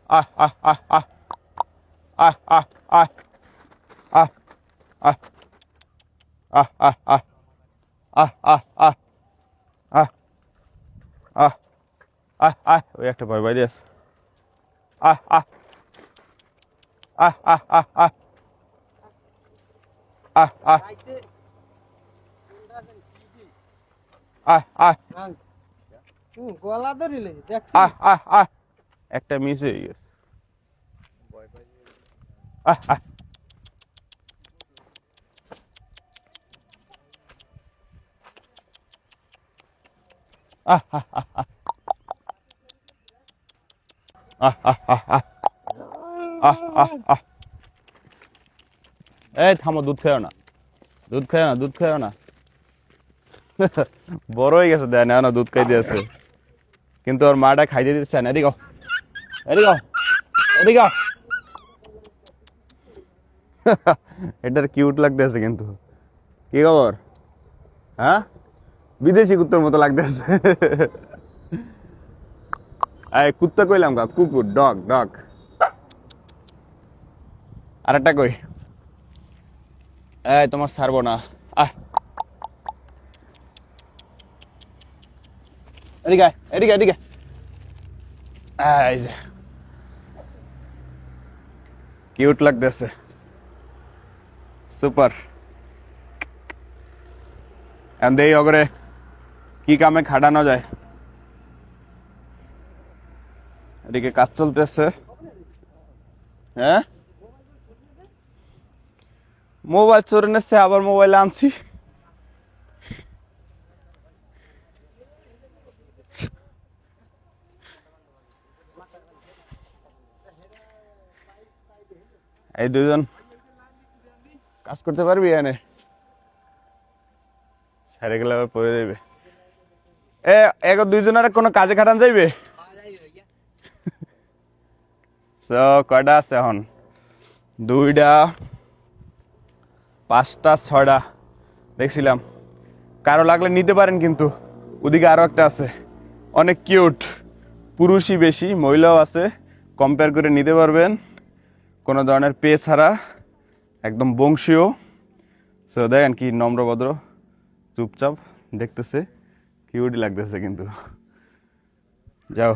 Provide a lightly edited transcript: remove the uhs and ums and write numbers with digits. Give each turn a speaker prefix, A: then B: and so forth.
A: আহ আহ আহ আহ আহ আহ আহ আহ আহ আহ আহ আহ আহ আহ আহ আহ আহ আহ আহ ওই একটা ভয় বাইরে আছে আহ আহ আহ আহ আহ আহ আহ আহ আহ আহ
B: গলা ধরিলে দেখছি
A: আহ আহ আহ একটা মিস হয়ে গেছে আহ আহ আহ আহ আহ আহ আহ আহ আহ আহ আহ এই থামো দুধ খেও না দুধ খেও না দুধ খেও না বড় হয়ে গেছে দেয় না দুধ খাইতে আছে কিন্তু ওর মাটা খাইতে দিতে চায় না এদিকে এদিকে এদিকে এটার কিউট লাগতেছে কিন্তু কি খবর হ্যাঁ বিদেশি কুত্তার মতো লাগতেছে এই কুত্তা কইলাম কা কুকুর ডগ ডগ আরেকটা কই এই তোমার ছাড়বো না আহ এদিকে আয়, এদিকে এদিকে এই যে কিউট লাগতেছে সুপার এই অগরে কি কামে খাটানো যায় এদিকে কাজ চলতেছে হ্যাঁ মোবাইল চোরে নেছে আবার মোবাইল আনছি এই দুজন কাজ করতে পারবি এনে সারে গেলে আবার পড়ে যাবে এক দুইজনের কোনো কাজে খাটান যাইবে কয়টা আছে এখন 2টা 5টা 6টা দেখছিলাম কারো লাগলে নিতে পারেন কিন্তু ওদিকে আরো একটা আছে অনেক কিউট পুরুষই বেশি মহিলাও আছে কম্পেয়ার করে নিতে পারবেন কোনো ধরনের পে ছাড়া একদম বংশীয় সো দেখেন কি নম্রভদ্র চুপচাপ দেখতেছে কিউটই লাগতেছে কিন্তু যাও